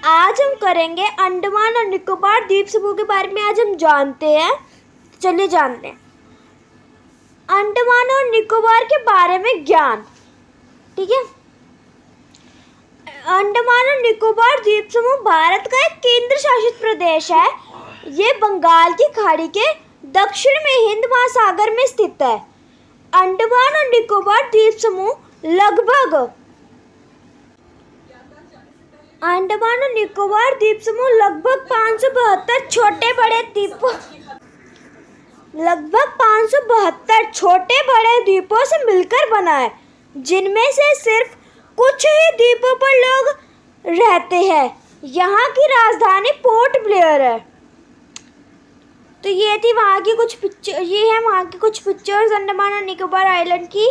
आज हम करेंगे अंडमान और निकोबार द्वीप समूह के बारे में। आज हम जानते हैं, चलिए जानते हैं अंडमान और निकोबार के बारे में ज्ञान। ठीक है, अंडमान और निकोबार द्वीप समूह भारत का एक केंद्र शासित प्रदेश है। ये बंगाल की खाड़ी के दक्षिण में हिंद महासागर में स्थित है। अंडमान और निकोबार द्वीप समूह लगभग 572 छोटे बड़े द्वीपों से मिलकर बना है, जिनमें से सिर्फ कुछ ही द्वीपों पर लोग रहते हैं। यहाँ की राजधानी पोर्ट ब्लेयर है। तो ये थी वहाँ की कुछ पिक्चर, ये है वहाँ की कुछ पिक्चर्स अंडमान और निकोबार आइलैंड की।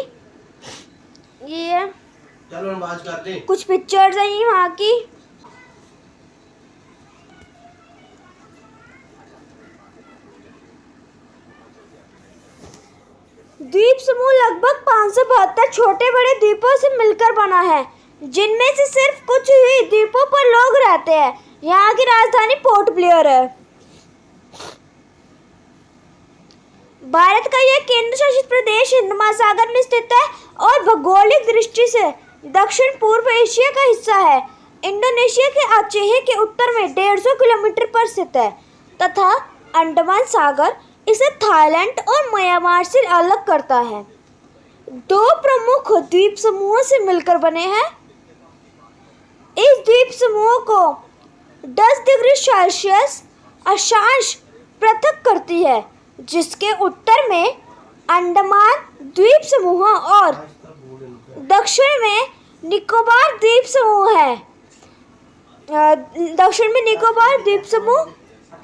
ये है, चलो हम बात करते हैं। कुछ पिक्चर्स हैं ये वहाँ की। द्वीप समूह लगभग 572 छोटे बड़े द्वीपों से मिलकर बना है, जिनमें से सिर्फ कुछ ही द्वीपों पर लोग रहते हैं। यहाँ की राजधानी पोर्ट ब्लेयर है। भारत का यह केंद्र शासित प्रदेश हिंद महासागर में स्थित है और भौगोलिक दृष्टि से दक्षिण पूर्व एशिया का हिस्सा है। इंडोनेशिया के आचेह के उत्तर में 150 किलोमीटर पर स्थित है तथा अंडमान सागर इसे थाईलैंड और म्यांमार से अलग करता है। दो प्रमुख द्वीप समूहों से मिलकर बने हैं। इस द्वीप समूह को 10 डिग्री सेल्सियस अक्षांश पृथक करती है, जिसके उत्तर में अंडमान द्वीप समूह और दक्षिण में निकोबार द्वीप समूह है। दक्षिण में निकोबार द्वीप समूह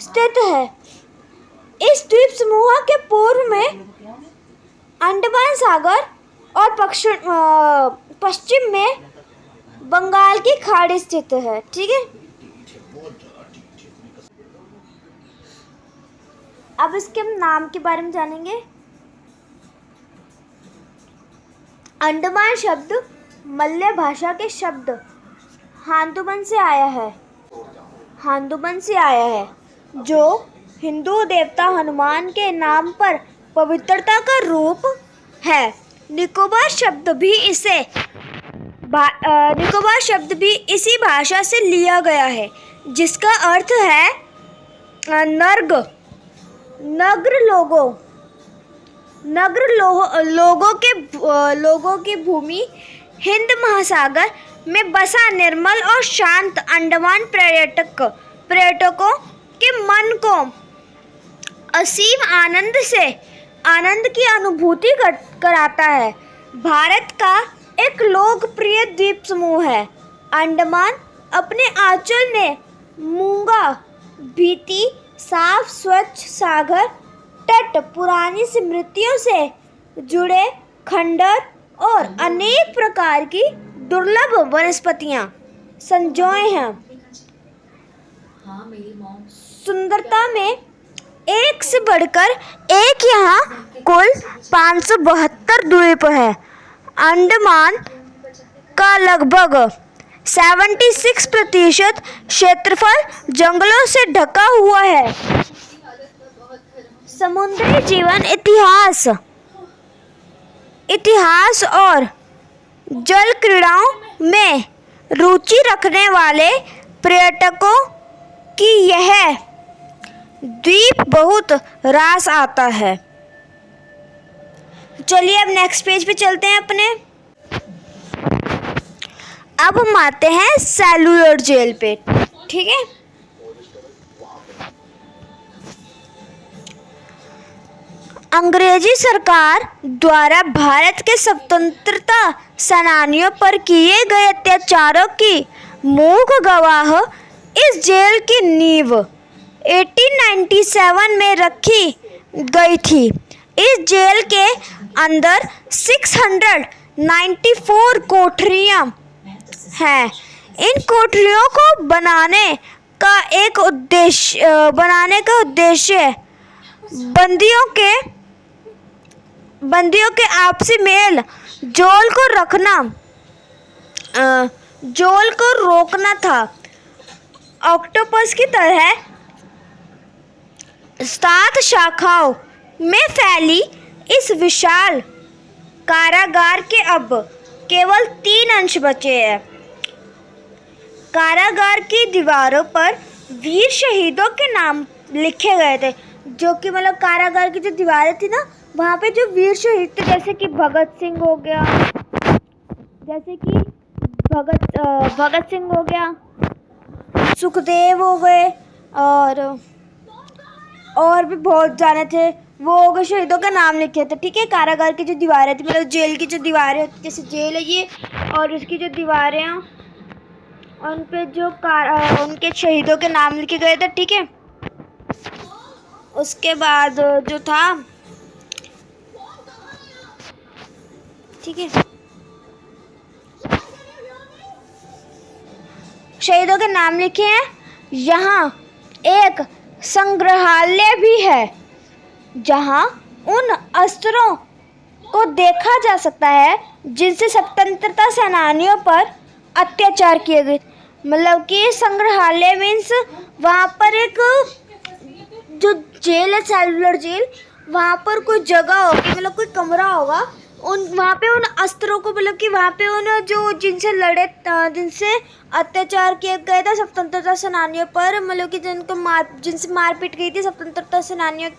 स्थित है। इस द्वीप समूह के पूर्व में अंडमान सागर और पश्चिम में बंगाल की खाड़ी स्थित है। ठीक है, अब इसके हम नाम के बारे में जानेंगे। अंडमान शब्द मलय भाषा के शब्द हांदुमन से आया है, जो हिंदू देवता हनुमान के नाम पर पवित्रता का रूप है। निकोबार शब्द इसी भाषा से लिया गया है, जिसका अर्थ है लोगों की भूमि। हिंद महासागर में बसा निर्मल और शांत अंडमान पर्यटकों के मन को असीम आनंद की अनुभूति कराता है। भारत का एक लोकप्रिय द्वीप समूह है। अंडमान अपने आंचल में मूंगा भीति, साफ स्वच्छ सागर तट, पुरानी स्मृतियों से जुड़े खंडर और अनेक प्रकार की दुर्लभ वनस्पतियां संजोए हैं। सुंदरता में एक से बढ़कर एक यहाँ कुल 572 द्वीप है। अंडमान का लगभग 76% क्षेत्रफल जंगलों से ढका हुआ है। समुद्री जीवन, इतिहास और जल क्रीड़ाओं में रुचि रखने वाले पर्यटकों की यह द्वीप बहुत रास आता है। चलिए अब नेक्स्ट पेज पे चलते हैं अपने। अब हम आते हैं सेल्यूलर जेल पे। ठीक है, अंग्रेजी सरकार द्वारा भारत के स्वतंत्रता सेनानियों पर किए गए अत्याचारों की मूक गवाह इस जेल की नींव 1897 में रखी गई थी। इस जेल के अंदर 694 कोठरियां हैं। इन कोठरियों को बनाने का उद्देश्य बंदियों के आपसी मेल जोल को रोकना था। ऑक्टोपस की तरह 7 शाखाओं में फैली इस विशाल कारागार के अब केवल 3 अंश बचे हैं। कारागार की दीवारों पर वीर शहीदों के नाम लिखे गए थे, जो कि मतलब कारागार की जो दीवारें थी ना, वहाँ पे जो वीर शहीद थे, जैसे कि भगत सिंह हो गया, भगत सिंह हो गया, सुखदेव हो गए, और भी बहुत जाने थे, वो हो गए, शहीदों का नाम लिखे थे। ठीक है, कारागार की जो दीवारें थी, मतलब जेल की जो दीवारें होती, जैसे जेल है ये, और उसकी जो दीवारें हैं उन पे जो उनके शहीदों के नाम लिखे गए थे। ठीक है, उसके बाद जो था, ठीक है, शहीदों के नाम लिखे हैं। यहाँ एक संग्रहालय भी है जहाँ उन अस्त्रों को देखा जा सकता है जिनसे स्वतंत्रता सेनानियों पर अत्याचार किए गए। मतलब कि संग्रहालय मीन्स वहाँ पर एक जो जेल है, सेलुलर जेल, वहाँ पर कोई जगह होगी, मतलब कोई कमरा होगा, वहाँ पे उन अस्त्रों को, मतलब कि वहाँ पे उन जो जिनसे अत्याचार किया गया था स्वतंत्रता सेनानियों पर, मतलब कि जिनसे मारपीट गई थी स्वतंत्रता सेनानियों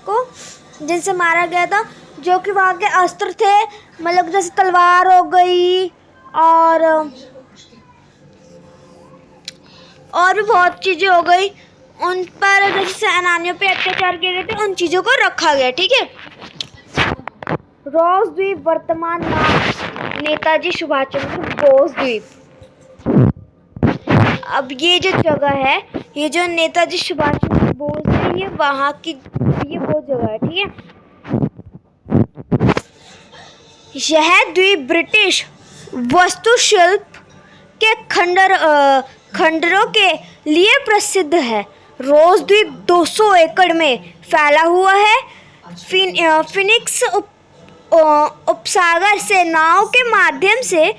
को, जिनसे मारा गया था, जो कि वहाँ के अस्त्र थे, मतलब जैसे तलवार हो गई और भी बहुत चीज़ें हो गई, उन पर जैसे सेनानियों पे अत्याचार किए गए थे, उन चीज़ों को रखा गया। ठीक है, रोज द्वीप वर्तमान नाम नेताजी सुभाष चंद्र बोस द्वीप। अब ये जो जगह है, ये जो नेताजी सुभाष चंद्र बोस है, ये वहाँ की, ये वो जगह है। ठीक है, यह द्वीप ब्रिटिश वास्तुशिल्प के खंडरों के लिए प्रसिद्ध है। रोज द्वीप 200 एकड़ में फैला हुआ है। फिनिक्स उपसागर से नाव के माध्यम से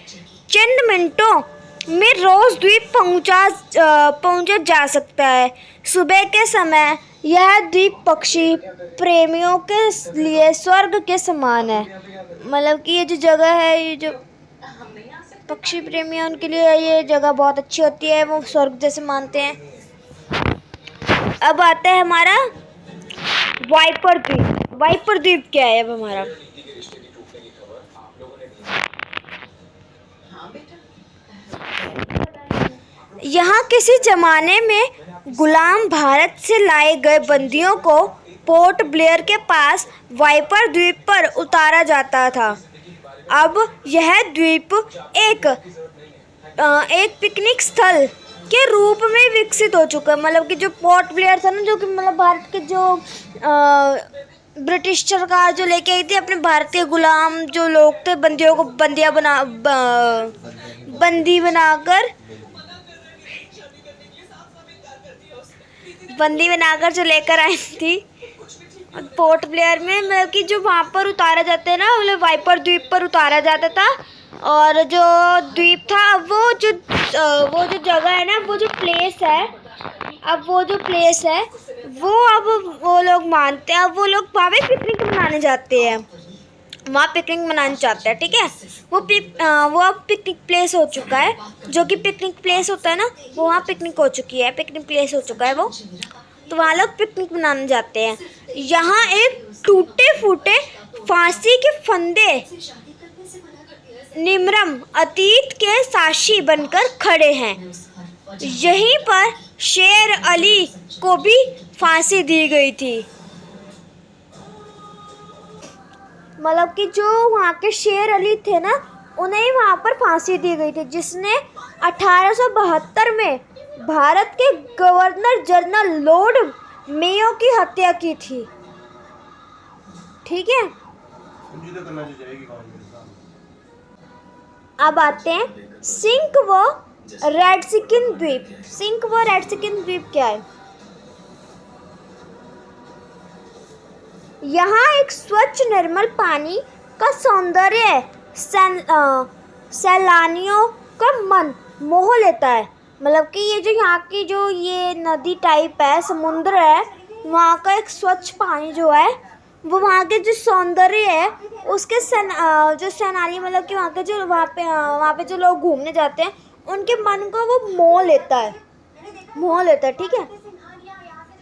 चंद मिनटों में रोज द्वीप पहुंचा जा सकता है। सुबह के समय यह द्वीप पक्षी प्रेमियों के लिए स्वर्ग के समान है। मतलब कि ये जो जगह है, ये जो पक्षी प्रेमी हैं उनके लिए ये जगह बहुत अच्छी होती है, वो स्वर्ग जैसे मानते हैं। अब आता है हमारा वाइपर द्वीप। वाइपर द्वीप क्या है अब हमारा? यहाँ किसी जमाने में गुलाम भारत से लाए गए बंदियों को पोर्ट ब्लेयर के पास वाइपर द्वीप पर उतारा जाता था। अब यह द्वीप एक पिकनिक स्थल के रूप में विकसित हो चुका है। मतलब कि जो पोर्ट ब्लेयर था ना, जो कि मतलब भारत के जो ब्रिटिश सरकार जो लेके आई थी अपने भारतीय गुलाम जो लोग थे, बंदियों को बंदी बनाकर जो लेकर आई थी पोर्ट ब्लेयर में, मतलब कि जो वहाँ पर उतारा जाता है ना, मतलब वाइपर द्वीप पर उतारा जाता था। और जो द्वीप था वो जो जगह है ना, वो जो प्लेस है, अब वो जो प्लेस है वो अब वो लोग मानते हैं, अब वो लोग वहाँ पे पिकनिक मनाने जाते हैं, वहाँ पिकनिक मनाने चाहते हैं। ठीक है, वो अब पिकनिक प्लेस हो चुका है। जो कि पिकनिक प्लेस होता है ना, वो वहाँ पिकनिक हो चुकी है, पिकनिक प्लेस हो चुका है वो, तो वहाँ लोग पिकनिक मनाने जाते हैं। यहाँ एक टूटे फूटे फांसी के फंदे निम्रम अतीत के साक्षी बनकर खड़े हैं। यहीं पर शेर अली को भी फांसी दी गई थी। मतलब कि जो वहाँ के शेर अली थे ना, उन्हें वहाँ पर फांसी दी गई थी, जिसने 1872 में भारत के गवर्नर जनरल लॉर्ड मेयो की हत्या की थी। ठीक है, अब आते हैं सिंक व रेड सिकिन द्वीप। सिंक व रेड सिकिन द्वीप क्या है? यहाँ एक स्वच्छ निर्मल पानी का सौंदर्य सैलानियों का मन मोह लेता है। मतलब कि ये जो यहाँ की जो ये नदी टाइप है, समुद्र है, वहाँ का एक स्वच्छ पानी जो है वो वहाँ के जो सौंदर्य है उसके जो सैलानी मतलब कि वहाँ पे जो लोग घूमने जाते हैं उनके मन को वो मोह लेता है, ठीक है।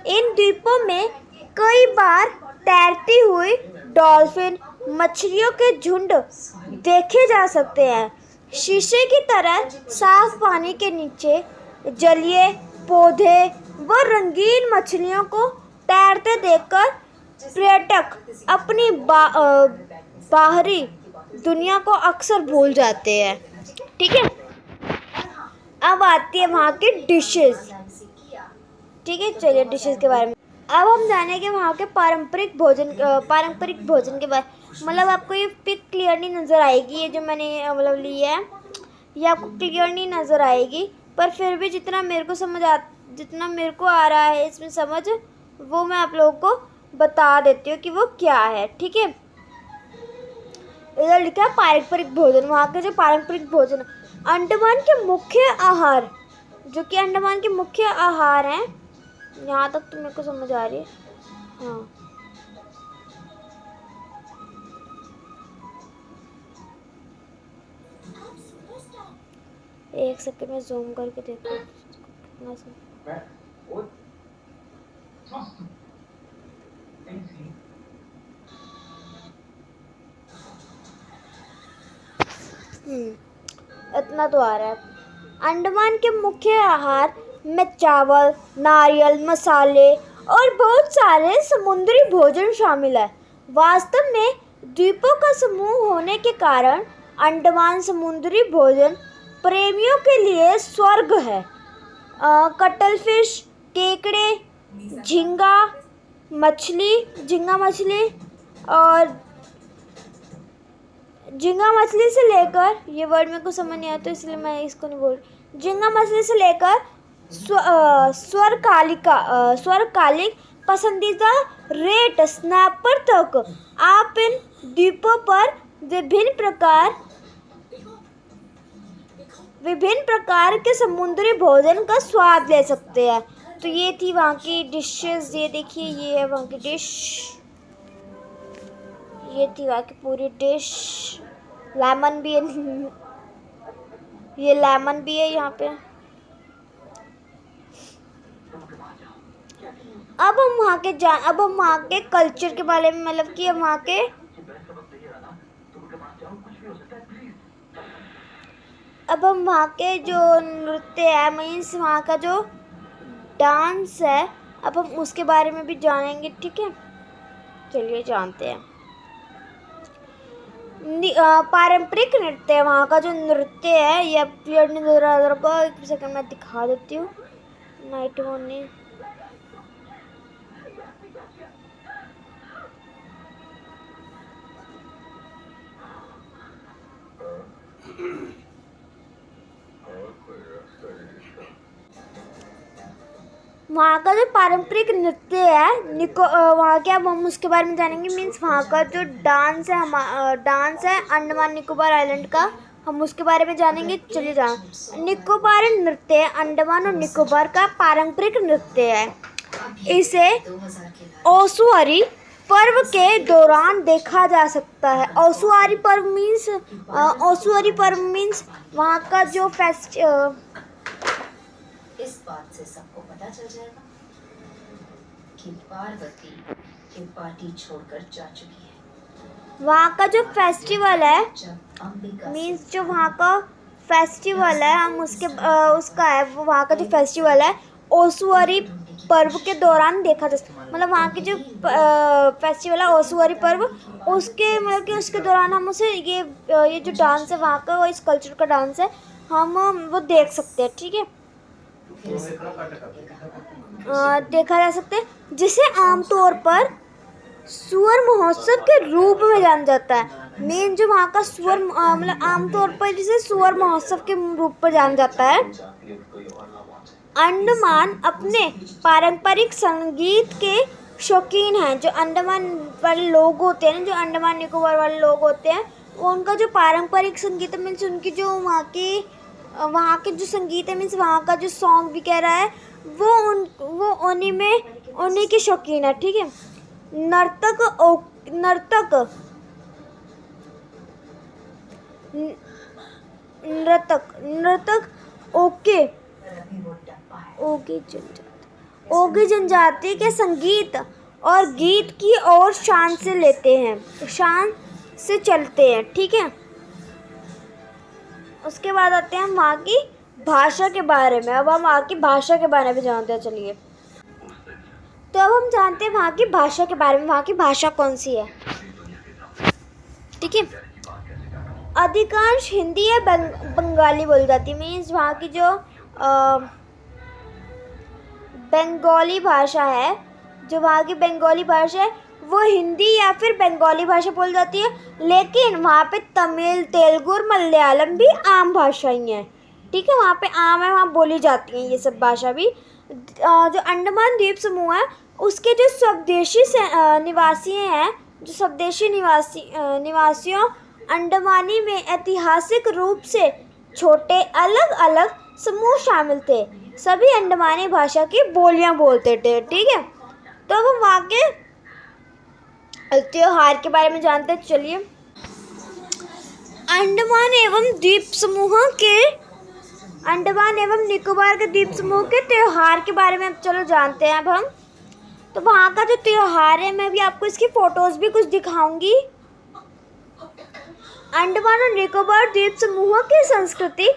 इन द्वीपों में कई बार तैरती हुई डॉल्फिन मछलियों के झुंड देखे जा सकते हैं। शीशे की तरह साफ पानी के नीचे जलीय पौधे व रंगीन मछलियों को तैरते देखकर पर्यटक अपनी बाहरी दुनिया को अक्सर भूल जाते हैं, ठीक है। अब आती है वहाँ की डिशेस, ठीक है। चलिए डिशेस के बारे में अब हम जानेंगे वहाँ के पारंपरिक भोजन के बारे। मतलब आपको ये पिक क्लियर नहीं नज़र आएगी, ये जो मैंने मतलब ली है ये आपको क्लियर नहीं नज़र आएगी, पर फिर भी जितना मेरे को आ रहा है इसमें समझ, वो मैं आप लोगों को बता देती हूँ कि वो क्या है, ठीक है। इधर लिखा है पारंपरिक भोजन। वहाँ के जो पारंपरिक भोजन अंडमान के मुख्य आहार, जो कि अंडमान के मुख्य आहार हैं, यहाँ तक तो मेरे को समझ आ रही है। हाँ, एक सेकंड में जूम करके देखो कितना इतना तो आ रहा है। अंडमान के मुख्य आहार में चावल, नारियल, मसाले और बहुत सारे समुद्री भोजन शामिल है। वास्तव में द्वीपों का समूह होने के कारण अंडमान समुद्री भोजन प्रेमियों के लिए स्वर्ग है। कटल फिश, केकड़े, झींगा मछली और झींगा मछली से लेकर, ये वर्ड मेरे को समझ नहीं आता इसलिए मैं इसको नहीं बोल रही। झींगा मछली से लेकर स्वरकालिक पसंदीदा रेड स्नैपर तक आप इन द्वीपों पर विभिन्न प्रकार के समुद्री भोजन का स्वाद ले सकते हैं। तो ये थी वहाँ की डिशेस। ये देखिए, ये है वहाँ की डिश, ये थी वहाँ की पूरी डिश। लेमन भी है ये लेमन भी है यहाँ पे। अब हम वहाँ के कल्चर के बारे में, मतलब कि अब हम वहाँ के जो नृत्य है, मीन्स वहाँ का जो डांस है, अब हम उसके बारे में भी जानेंगे, ठीक है। चलिए जानते हैं। पारंपरिक नृत्य, वहाँ का जो नृत्य है, ये क्लियर नहीं नजर आ रहा, एक सेकंड में दिखा देती हूँ। नाइट मॉर्निंग वहाँ का जो पारंपरिक नृत्य है वहाँ के, अब हम उसके बारे में जानेंगे। मीन्स वहाँ का जो डांस है अंडमान निकोबार आइलैंड का, हम उसके बारे में जानेंगे। चलिए निकोबार नृत्य अंडमान और निकोबार का पारंपरिक नृत्य है। इसे ओसुआरी पर्व के दौरान देखा जा सकता है। ओसुआरी पर्व मीन्स वहाँ का जो इस बात से सबको पता चल जाएगा कि पार्वती ये पार्टी छोड़कर जा चुकी है। वहाँ का जो फेस्टिवल है, मीन्स जो वहाँ का फेस्टिवल है, हम उसका है वो वहाँ का जो फेस्टिवल है ओसुआरी पर्व के दौरान देखा जा सकता है। मतलब वहाँ की जो फेस्टिवल है ओसुआरी पर्व, उसके मतलब कि उसके दौरान हम उसे ये जो डांस है वहाँ का, वो इस कल्चर का डांस है, हम वो देख सकते हैं, ठीक है। देखा जा सकता है, जिसे आमतौर पर सुअर महोत्सव के रूप में जाना जाता है। मेन जो वहाँ का मतलब आमतौर पर जिसे सुअर महोत्सव के रूप में जाना जाता है। अंडमान अपने पारंपरिक संगीत के शौकीन हैं। जो अंडमान वाले लोग होते हैं ना, जो अंडमान निकोबार वाले लोग होते हैं, वो उनका जो पारंपरिक संगीत मीन्स उनकी जो वहाँ की वहाँ के जो संगीत है मीन्स वहाँ का जो सॉन्ग भी कह रहा है वो उन्हीं के शौकीन है, ठीक है। नर्तक ओगी जनजाति के संगीत और गीत की और शान से चलते हैं, ठीक है। उसके बाद आते हैं वहाँ की भाषा के बारे में। अब हम वहाँ की भाषा के बारे में जानते हैं, चलिए। तो अब हम जानते हैं वहाँ की भाषा के बारे में। वहाँ की भाषा कौन सी है, ठीक है। अधिकांश हिंदी या बंगाली बोली जाती है। मीन्स वहाँ की जो बंगाली भाषा है, जो वहाँ की बंगाली भाषा है वो हिंदी या फिर बंगाली भाषा बोली जाती है। लेकिन वहाँ पे तमिल, तेलुगु और मलयालम भी आम भाषाएं हैं, ठीक है। वहाँ पे आम है, वहाँ बोली जाती हैं ये सब भाषा भी। जो अंडमान द्वीप समूह है उसके जो स्वदेशी निवासियों अंडमानी में ऐतिहासिक रूप से छोटे अलग अलग समूह शामिल थे। सभी अंडमानी भाषा की बोलियां बोलते थे, ठीक है। तो अब हम वहाँ के त्योहार के बारे में जानते हैं, चलिए। अंडमान एवं निकोबार के द्वीप समूह के त्योहार के बारे में अब चलो जानते हैं। अब हम तो वहाँ का जो त्योहार है, मैं भी आपको इसकी फोटोज भी कुछ दिखाऊंगी। अंडमान और निकोबार द्वीप समूह की संस्कृति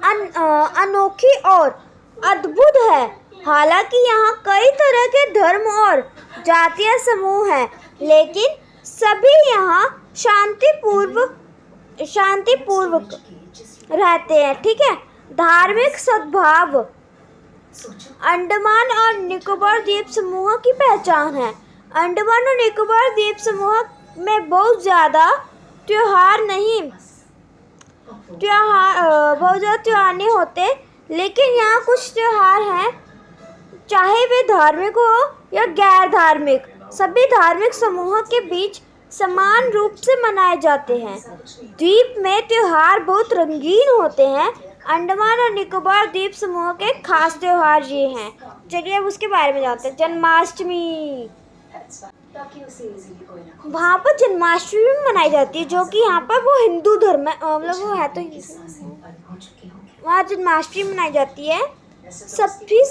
अनोखी और अद्भुत है। हालांकि यहाँ कई तरह के धर्म और जातीय समूह हैं, लेकिन सभी यहाँ शांतिपूर्वक रहते हैं, ठीक है। धार्मिक सद्भाव अंडमान और निकोबार द्वीप समूह की पहचान है। अंडमान और निकोबार द्वीप समूह में बहुत ज़्यादा त्योहार नहीं होते, लेकिन यहाँ कुछ त्योहार हैं, चाहे वे धार्मिक हो या गैर धार्मिक, सभी धार्मिक समूहों के बीच समान रूप से मनाए जाते हैं। द्वीप में त्योहार बहुत रंगीन होते हैं। अंडमान और निकोबार द्वीप समूह के खास त्योहार ये हैं। चलिए अब उसके बारे में जानते हैं। जन्माष्टमी, वहाँ पर जन्माष्टमी भी मनाई जाती है, जो कि यहाँ पर वो हिंदू धर्म है, मतलब वो है तो वहाँ जन्माष्टमी मनाई जाती है। सभी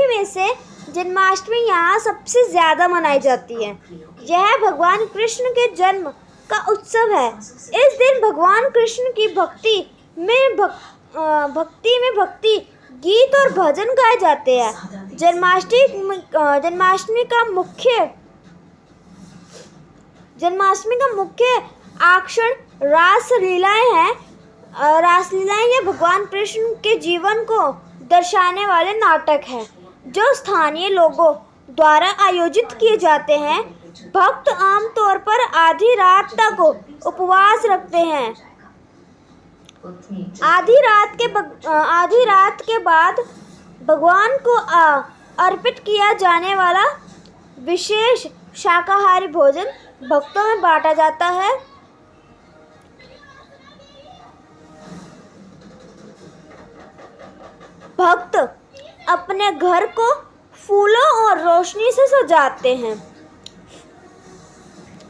में से जन्माष्टमी यहाँ सबसे ज़्यादा मनाई जाती है। यह भगवान कृष्ण के जन्म का उत्सव है। इस दिन भगवान कृष्ण की भक्ति में गीत और भजन गाए जाते हैं। जन्माष्टमी का मुख्य आकर्षण रासलीलाएं हैं। रासलीलाएं ये भगवान कृष्ण के जीवन को दर्शाने वाले नाटक हैं, जो स्थानीय लोगों द्वारा आयोजित किए जाते हैं। भक्त आमतौर पर आधी रात तक उपवास रखते हैं। आधी रात के बाद भगवान को अर्पित किया जाने वाला विशेष शाकाहारी भोजन भक्तों में बांटा जाता है। भक्त अपने घर को फूलों और रोशनी से सजाते हैं।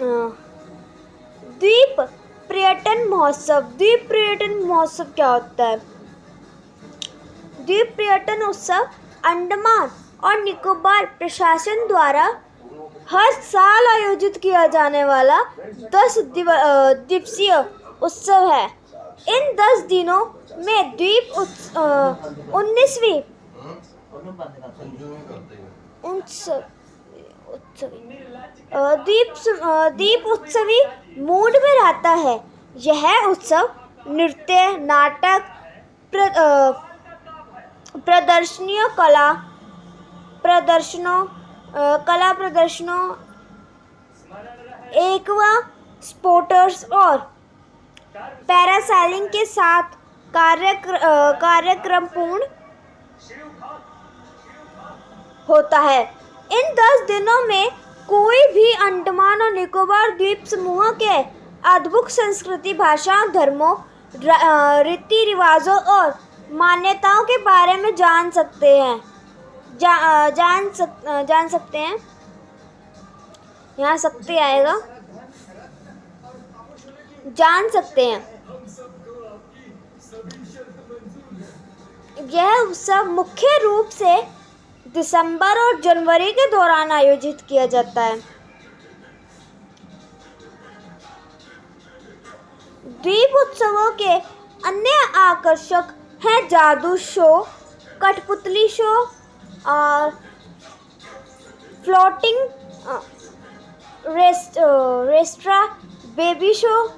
द्वीप पर्यटन महोत्सव क्या होता है? द्वीप पर्यटन उत्सव अंडमान और निकोबार प्रशासन द्वारा हर साल आयोजित किया जाने वाला 10 दिवसीय उत्सव है। इन 10 दिनों में द्वीप द्वीप उत्सवी मूड में रहता है। यह उत्सव नृत्य, नाटक, प्रदर्शनियों, कला प्रदर्शनों, एक्वा स्पोर्ट्स और पैरासेलिंग के साथ कार्यक्रम पूर्ण होता है। इन 10 दिनों में कोई भी अंडमान और निकोबार द्वीप समूह के अद्भुत संस्कृति, भाषा, धर्मों, रीति रिवाजों और मान्यताओं के बारे में जान सकते हैं। जान सकते हैं। यहाँ सकते आएगा, जान सकते हैं। यह उत्सव मुख्य रूप से दिसंबर और जनवरी के दौरान आयोजित किया जाता है। द्वीप उत्सवों के अन्य आकर्षक हैं जादू शो, कठपुतली शो और floating restaurant, baby show,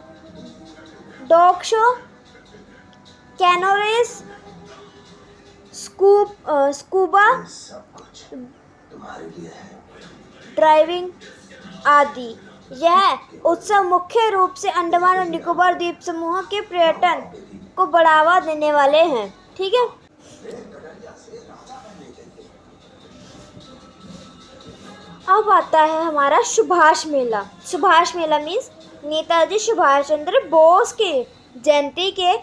dog show, canoe race, scuba diving आदि। यह उत्सव मुख्य रूप से अंडमान और निकोबार द्वीप समूह के पर्यटन को बढ़ावा देने वाले हैं। ठीक है। अब आता है हमारा सुभाष मेला। सुभाष मेला मीन्स नेताजी सुभाष चंद्र बोस के जयंती के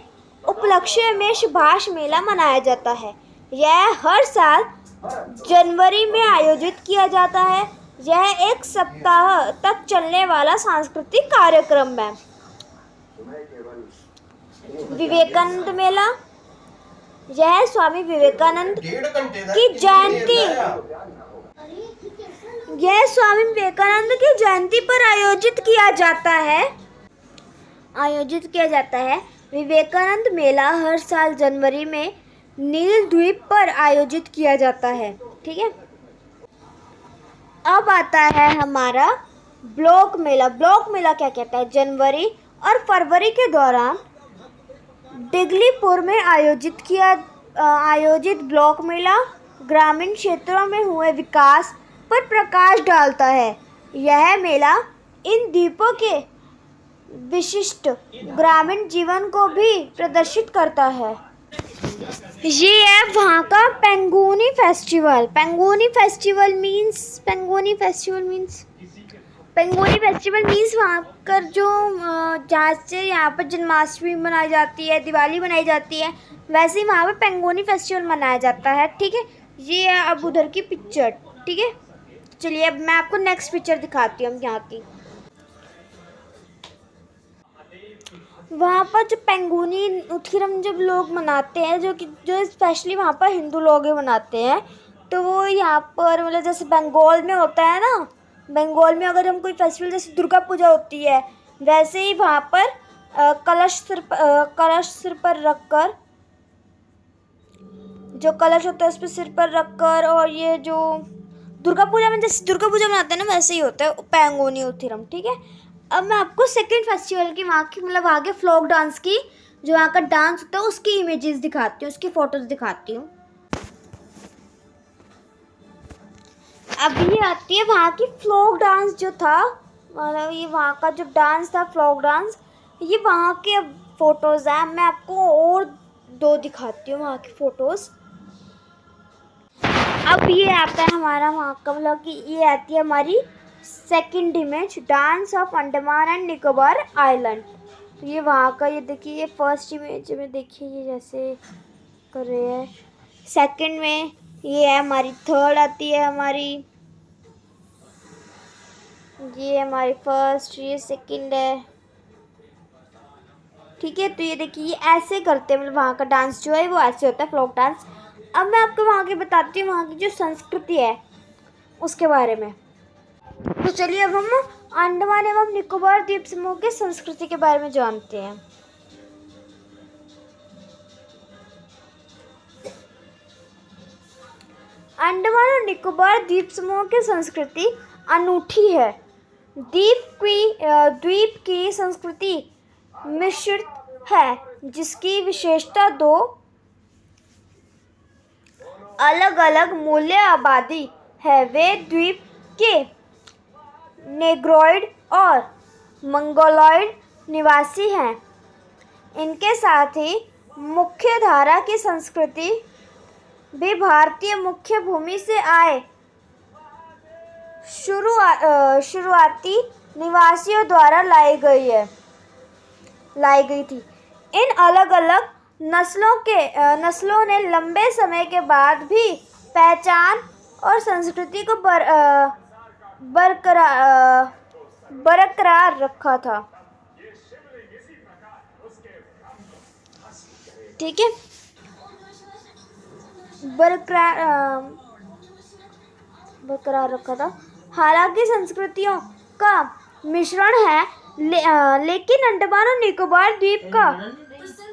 उपलक्ष्य में सुभाष मेला मनाया जाता है। यह हर साल जनवरी में आयोजित किया जाता है। यह एक सप्ताह तक चलने वाला सांस्कृतिक कार्यक्रम है। विवेकानंद मेला, यह स्वामी विवेकानंद की जयंती, यह स्वामी विवेकानंद की जयंती पर आयोजित किया जाता है। विवेकानंद मेला हर साल जनवरी में नील द्वीप पर आयोजित किया जाता है। ठीक है। अब आता है हमारा ब्लॉक मेला। ब्लॉक मेला क्या कहता है? जनवरी और फरवरी के दौरान दिगलीपुर में आयोजित ब्लॉक मेला ग्रामीण क्षेत्रों में हुए विकास पर प्रकाश डालता है। यह मेला इन द्वीपों के विशिष्ट ग्रामीण जीवन को भी प्रदर्शित करता है। ये है वहाँ का पेंगुनी फेस्टिवल। पेंगुनी फेस्टिवल मीन्स वहाँ कर जो जहाँ से यहाँ पर जन्माष्टमी मनाई जाती है, दिवाली मनाई जाती है, वैसे ही वहाँ पर पेंगुनी फेस्टिवल मनाया जाता है। ठीक है। ये है अब उधर की पिक्चर। ठीक है। चलिए अब मैं आपको नेक्स्ट पिक्चर दिखाती हूँ यहाँ की। वहाँ पर जो पेंगुनी उत्खनन जब लोग मनाते हैं, जो स्पेशली वहाँ पर हिंदू लोग ही मनाते हैं, तो वो यहाँ पर मतलब जैसे बंगाल में होता है ना, बंगाल में अगर हम कोई फेस्टिवल जैसे दुर्गा पूजा होती है, वैसे ही वहाँ पर कलश सिर पर रखकर, जो कलश होता है उस पर सिर पर रखकर, और ये जो दुर्गा पूजा में जैसे दुर्गा पूजा मनाते हैं ना, वैसे ही होता है पेंगुनी उत्खनन। ठीक है। अब मैं आपको सेकंड फेस्टिवल की वहाँ की मतलब आगे फ्लोक डांस की, जो वहाँ का डांस होता है उसकी इमेजेस दिखाती हूँ, उसकी फोटोज दिखाती हूँ। अब ये आती है वहाँ की फ्लोक डांस जो था, मतलब ये वहाँ का जो डांस था फ्लोक डांस, ये वहाँ के फोटोज हैं। मैं आपको और दो दिखाती हूँ वहाँ की फोटोज। अब ये आता है हमारा वहाँ का मतलब कि ये आती है हमारी second image, dance of Andaman and Nicobar island. तो ये वहाँ का, ये देखिए ये फर्स्ट इमेज में देखिए ये जैसे कर रहे हैं। सेकंड में ये है हमारी, थर्ड आती है हमारी, ये हमारी फर्स्ट, ये सेकंड है। ठीक है। तो ये देखिए ये ऐसे करते हैं, मतलब वहाँ का डांस जो है वो ऐसे होता है फ्लोक डांस। अब मैं आपको वहाँ की बताती हूँ, वहाँ की जो संस्कृति है उसके बारे में। तो चलिए अब हम अंडमान एवं निकोबार द्वीप समूह की संस्कृति के बारे में जानते हैं। अंडमान और निकोबार द्वीप समूह की संस्कृति अनूठी है। द्वीप की संस्कृति मिश्रित है, जिसकी विशेषता दो अलग अलग मूल्य आबादी है। वे द्वीप के नेग्रोइड और मंगोलॉइड निवासी हैं। इनके साथ ही मुख्य धारा की संस्कृति भी भारतीय मुख्य भूमि से आए शुरुआती निवासियों द्वारा लाई गई थी। इन अलग अलग नस्लों ने लंबे समय के बाद भी पहचान और संस्कृति को बरकरार रखा था। ठीक है, बरकरार रखा था। हालांकि संस्कृतियों का मिश्रण है, लेकिन अंडमान और निकोबार द्वीप का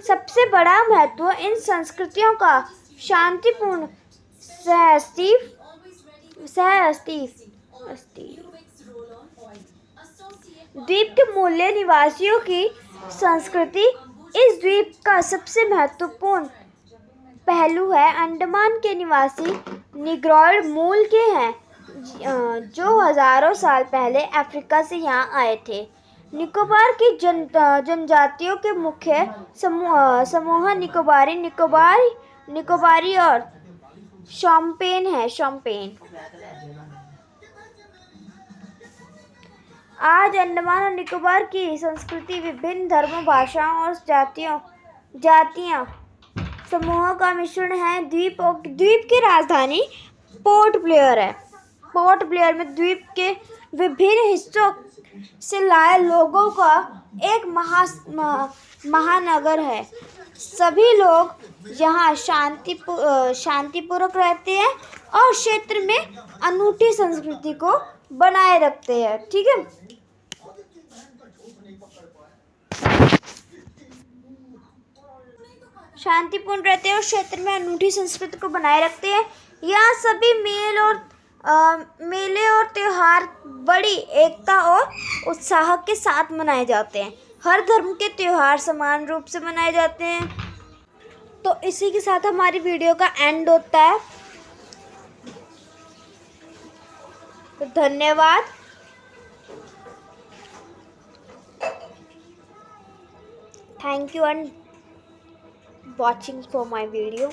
सबसे बड़ा महत्व इन संस्कृतियों का शांतिपूर्ण द्वीप के मूल निवासियों की संस्कृति इस द्वीप का सबसे महत्वपूर्ण पहलू है। अंडमान के निवासी निग्रोइड मूल के हैं, जो हजारों साल पहले अफ्रीका से यहाँ आए थे। निकोबार की जनजातियों के मुख्य समूह निकोबारी और शोम्पेन है। आज अंडमान और निकोबार की संस्कृति विभिन्न धर्मों, भाषाओं और जातियां समूहों का मिश्रण है। द्वीप की राजधानी पोर्ट ब्लेयर है। पोर्ट ब्लेयर में द्वीप के विभिन्न हिस्सों से लाए लोगों का एक महानगर है। सभी लोग यहाँ शांतिपूर्वक रहते हैं और क्षेत्र में अनूठी संस्कृति को बनाए रखते हैं। ठीक है, शांतिपूर्ण रहते हैं और क्षेत्र में अनूठी संस्कृति को बनाए रखते हैं। यहाँ सभी मेले और त्योहार बड़ी एकता और उत्साह के साथ मनाए जाते हैं। हर धर्म के त्योहार समान रूप से मनाए जाते हैं। तो इसी के साथ हमारी वीडियो का एंड होता है। तो धन्यवाद। Thank you and watching for my video.